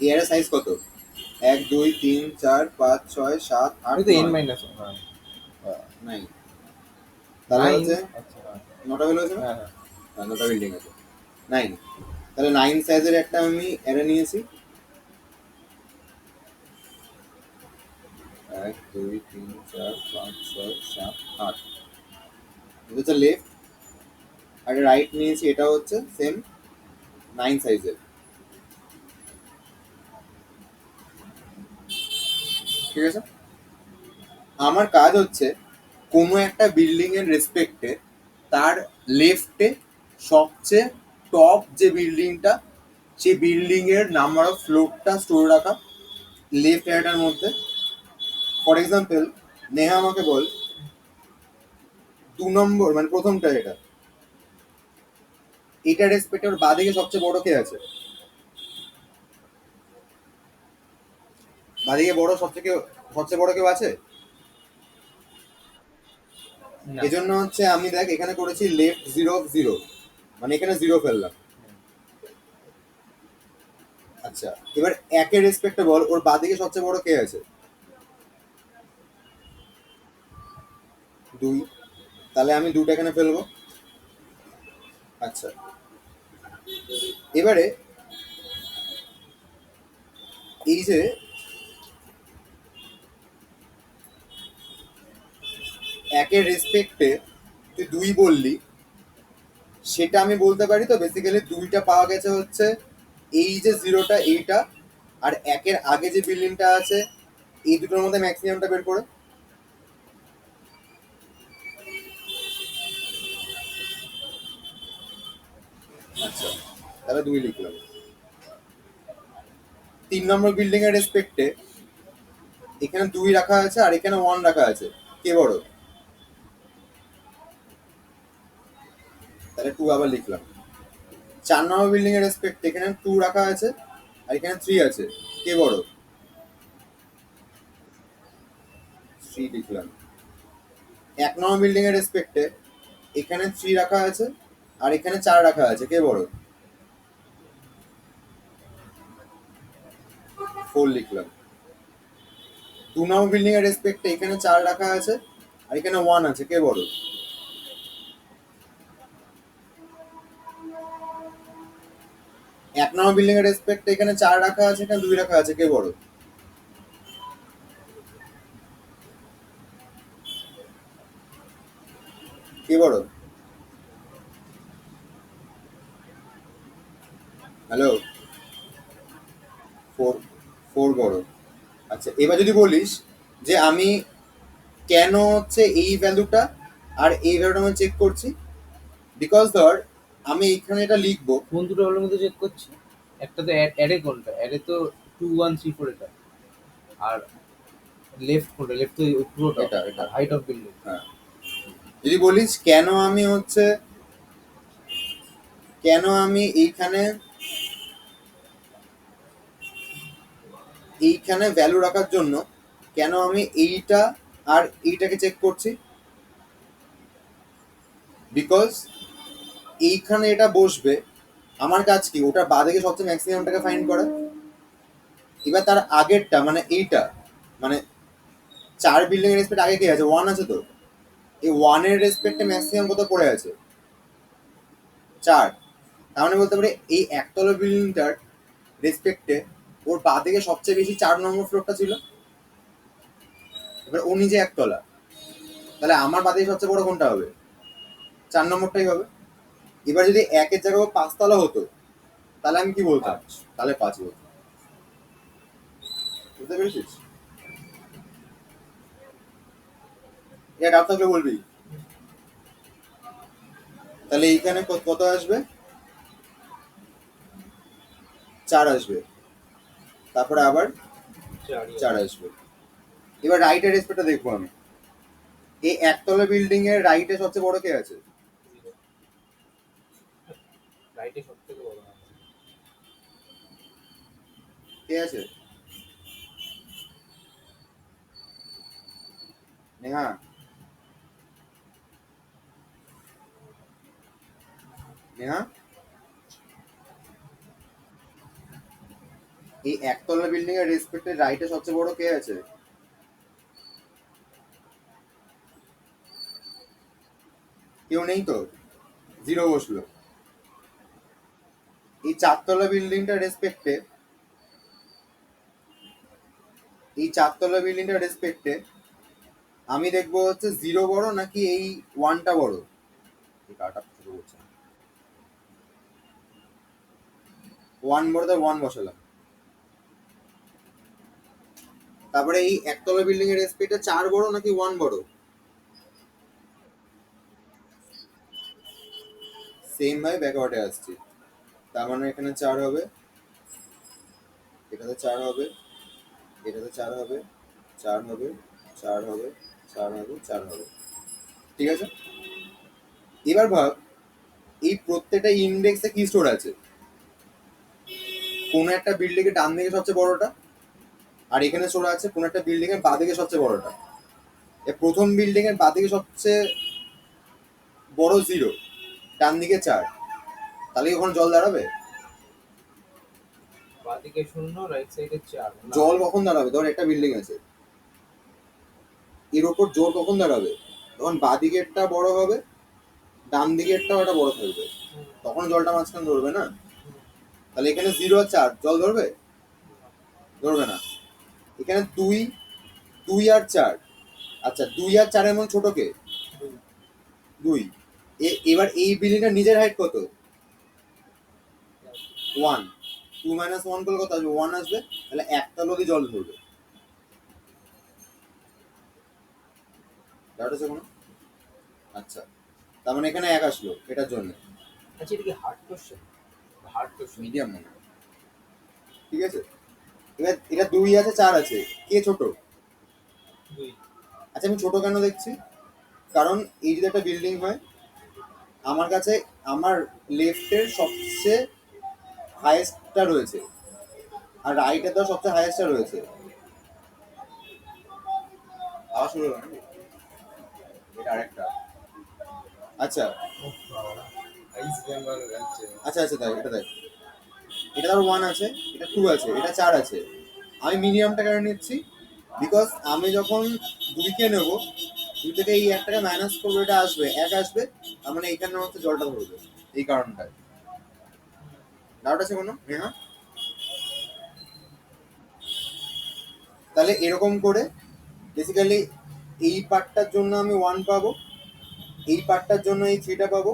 এই অ্যারে সাইজ কত? 1 2 3 4 5 6 7 আমি 8 তো n 9। মাইনাস হ্যাঁ নাই তাহলে নাইন হচ্ছে আচ্ছা হ্যাঁ 9টা হলো হচ্ছে না? হ্যাঁ হ্যাঁ হ্যাঁ 9টা বিল্ডিং আছে 9। তাহলে 9 সাইজের একটা আমি অ্যারে নিয়েছি। 1 2 3 4 5 6 7 8, এটা হচ্ছে লেফট। আর রাইট নিয়েছি, এটা হচ্ছে সেম 9 সাইজের। ঠিক আছে, আমার কাজ হচ্ছে কোনো একটা বিল্ডিং এর রেসপেক্টে তার লেফটে সবচেয়ে টপ যে বিল্ডিংটা, সেই বিল্ডিং এর নাম্বার অফ ফ্লোরটা স্টোর রাখা লেফট হ্যান্ডের মধ্যে। ফর এক্সাম্পল নেহা আমাকে বল 2 নম্বর মানে প্রথমটা এটা, এটা রেসপেক্টে ওর বাঁদিকে সবচেয়ে বড় কে আছে? বাঁদিকে বড় সবচেয়ে বড় কেউ আছে? না এজন্য হচ্ছে আমি দেখ এখানে করেছি লেফট 0 0, মানে এখানে 0 ফেললাম। আচ্ছা এবার একের রেসপেক্টে বল ওর বাঁদিকে সবচেয়ে বড় কে আছে? 2, তাহলে আমি 2টা এখানে ফেলবো। আচ্ছা এবারে এই যে একের রেসপেক্টে তুই 2 বললি, সেটা আমি বলতে পারি তো বেসিক্যালি 2টা পাওয়া গেছে হচ্ছে এই যে 0টা এইটা, আর একের আগে যে বিল্ডিংটা আছে এই দুটোর মধ্যে ম্যাক্সিমামটা বের করে। আচ্ছা তাহলে 2 লিখলাম। 3 নম্বর বিল্ডিং এর রেসপেক্টে এখানে 2 রাখা আছে আর এখানে 1 রাখা আছে, কে বড়? তাহলে 2 আবার লিখলাম। 4 নম্বর বিল্ডিং এর রেসপেক্টে এখানে 2 রাখা আছে আর এখানে 3 আছে, কে বড়? 3 লিখলাম। 1 নম্বর বিল্ডিং এর রেসপেক্টে এখানে 3 রাখা আছে আর এখানে 4 রাখা আছে, কে বড়? 4 লিখলাম। 2 নম্বর বিল্ডিং এর রেসপেক্টে এখানে 4 রাখা আছে আর এখানে 1 আছে, কে বড়? নম্বর বিল্ডিং এর রেসপেক্ট এখানে 4 রাখা আছে, এখানে 2 রাখা আছে, কে বড়? কে বড়? হ্যালো, 4 4 বড়। আচ্ছা, এবার যদি বলিস যে আমি কেন হচ্ছে এই ভ্যালুটা আর এই ভ্যালুটা আমি চেক করছি, বিকজ ধর আমি এখানে এটা লিখবো, কোন দুটো ভ্যালুর মধ্যে চেক করছি? একটা তো অ্যারে, কোনটা অ্যারে তো 2 1 3 4 এটা, আর লেফট কোনটা? লেফট তো ওই পুরোটা, এটা এটা হাইট অফ বিল্ডিং। হ্যাঁ। যদি বলিস কেন আমি হচ্ছে কেন আমি এইখানে ভ্যালু রাখার জন্য কেন আমি এইটা আর এইটাকে চেক করছি, বিকজ এইখানে এটা বসবে, আমার কাজ কি ওটার বাঁদিকে সবচেয়ে ম্যাক্সিমামটাকে ফাইন্ড করা। এবার তার আগেরটা মানে এইটা, মানে 4 বিল্ডিং এর রেসপেক্ট আগে কি আছে? 1 আছে তো, এই 1 এর রেসপেক্টে ম্যাক্সিমাম কত পড়ে আছে? 4। তার মানে বলতে পারি এই একতলা বিল্ডিংটার রেসপেক্টে ওর বাঁদিকে সবচেয়ে বেশি 4 নম্বর ফ্লোরটা ছিল। এবার ও নিজে একতলা, তাহলে আমার বাঁদিকে সবচেয়ে বড় কোনটা হবে? 4 নম্বরটাই হবে। এবার যদি 1-এর জায়গায় 5 তলা হতো, তাহলে আমি কি বলতাম? তাহলে 5 বলতাম। বুঝতে পেরেছিস? এটা ডাউট থাকলে বলবি। তাহলে এইখানে কত আসবে? 4 আসবে, তারপরে আবার 4 আসবে। এবার রাইটের রেসপেক্টটা দেখবো আমি, এই একতলা বিল্ডিং এর রাইটে সবচেয়ে বড় কে আছে? রাইটে সবথেকে বড় আছে। কে আছে? নেহা, নেহা, এই একতলা বিল্ডিং এর রেসপেক্টে রাইটে সবচেয়ে বড় কে আছে? কেউ নেই তো, 0 বসলো। এই 4তলা বিল্ডিংটার রেসপেক্টে আমি দেখবো হচ্ছে 0 বড় নাকি এই 1টা বড়। এই কাটা ছোট করছে না। 1 বড়, তার 1 বসালাম। তারপরে এই একতলা বিল্ডিং এর রেসপেক্টে 4 বড় নাকি 1 বড়? সেম ভাবে ব্যাকওয়ার্ডে আসছি, তার মানে এখানে 4 হবে, এটাতে 4 হবে, এটাতে 4 হবে, 4 হবে, 4 হবে, 4 হবে, 4 হবে। ঠিক আছে? এবার ভাব এই প্রত্যেকটা ইন্ডেক্সে কি স্টোর আছে? কোন একটা বিল্ডিং এর ডান দিকে সবচেয়ে বড়টা, আর এখানে স্টোর আছে কোন একটা বিল্ডিং এর বাঁ দিকে সবচেয়ে বড়টা। এই প্রথম বিল্ডিং এর বাঁ দিকে সবচেয়ে বড় 0, ডান দিকে 4, তাহলে কি ওখানে জল দাঁড়াবে? বাঁদিকে 0, রাইট সাইডে 4। জল কখন দাঁড়াবে? ধর একটা বিল্ডিং আছে, এর ওপর জোর কখন দাঁড়াবে? তখন বাঁ দিকেরটা বড় হবে, ডান দিকেরটাও একটা বড় থাকবে, তখন জলটা মাঝখানে ধরবে না। তাহলে এখানে 0 আর 4 জল ধরবে? ধরবে না। এখানে 2 আর 4, আচ্ছা 2 আর 4 এর মধ্যে ছোট কে? 2। এবার এই বিল্ডিংটার নিজের হাইট কত? 1। 2 - 1 করলে কত আসবে? 1 আসবে। তাহলে একটা নদী জল ধরবে। ডাউট আছে কোনো? আচ্ছা, তার মানে এখানে 1 আসলো এটার জন্য। আচ্ছা, এটা কি hard question? Hard question. Medium মনে হয়। ঠিক আছে, এবার এটা 2 আছে 4 আছে, কে ছোট? 2। আচ্ছা, আমি ছোট কেন দেখছি? কারণ এই যদি একটা বিল্ডিং হয়, আমার কাছে আমার লেফটের সবচেয়ে হাইয়েস্টটা রয়েছে, আর রাইটের তো সবচেয়ে হাইয়েস্টটা রয়েছে। আওয়াজ শুরু হলো নাকি? এটা আরেকটা। আচ্ছা আইস বেঙ্গল যাচ্ছে। আচ্ছা আচ্ছা, তাই এটা দেখ, এটা ধর 1 আছে, এটা 2 আছে, এটা 4 আছে। আমি মিনিমামটা কেন নিচ্ছি? বিকজ আমি যখন 2কে নেব, 2 থেকে এই 1টাকে মাইনাস করবো, এটা আসবে 1 আসবে, তার মানে এইখানে হচ্ছে জলটা ধরবে, এই কারণটায়। ডাউট আছে কোনো নেহা? তাহলে এরকম করে বেসিক্যালি এই পার্টটার জন্য আমি 1 পাবো, এই পার্টটার জন্য এই 3টা পাবো,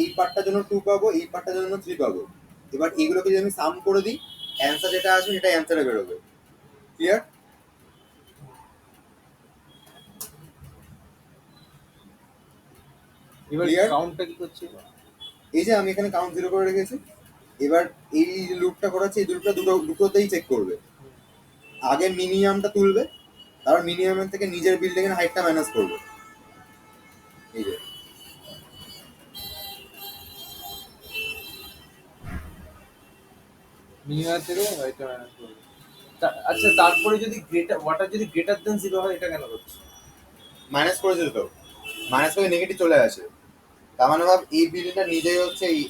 এই পার্টটার জন্য 2 পাবো, এই পার্টটার জন্য 3 পাবো। এবার এগুলোকে যদি আমি সাম করে দিই, অ্যান্সার যেটা আসবে সেটা অ্যান্সারে বেরোবে। ক্লিয়ার? এবার Clear? কাউন্টটা কি করছে? এই যে আমি এখানে কাউন্ট 0 করে রেখেছি, এবার এই লুপটা করাচ্ছে, এই লুপটা দুটোতেই চেক করবে। আগে মিনিমামটা তুলবে, তারপর মিনিমামের থেকে নিজের বিল্ডিং এর হাইটটা ম্যানেজ করবে। এই যে মিনিমাম থেকে এটা ম্যানেজ করবে। আচ্ছা তারপরে যদি ওয়াটার যদি গ্রেটার দেন 0 হয় এটা কেন করছে? মাইনাস করেছিল তো, মাইনাস করে নেগেটিভ চলে আসে। তার মানে ভাব এই বিল্ডিংটা নিজেই হচ্ছে এই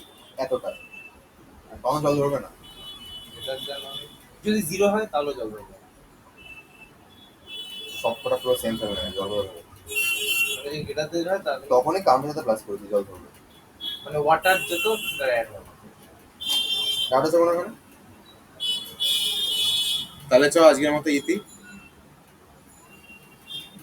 এতটা, তখন জল ধরবে না। গ্রেটার দেন যদি 0 হয় তাহলে জল ধরবে। সবকটা পুরো সেম থাকবে না, জল ধরবে। মানে যদি গ্রেটার দেন হয় তাহলে তখনই কাউন্টের সাথে প্লাস করে দিই, জল ধরবে। মানে ওয়াটার যত অ্যাড হবে। ডাউট আছে কোনো? তাহলে চ আজকের মতো ইতি।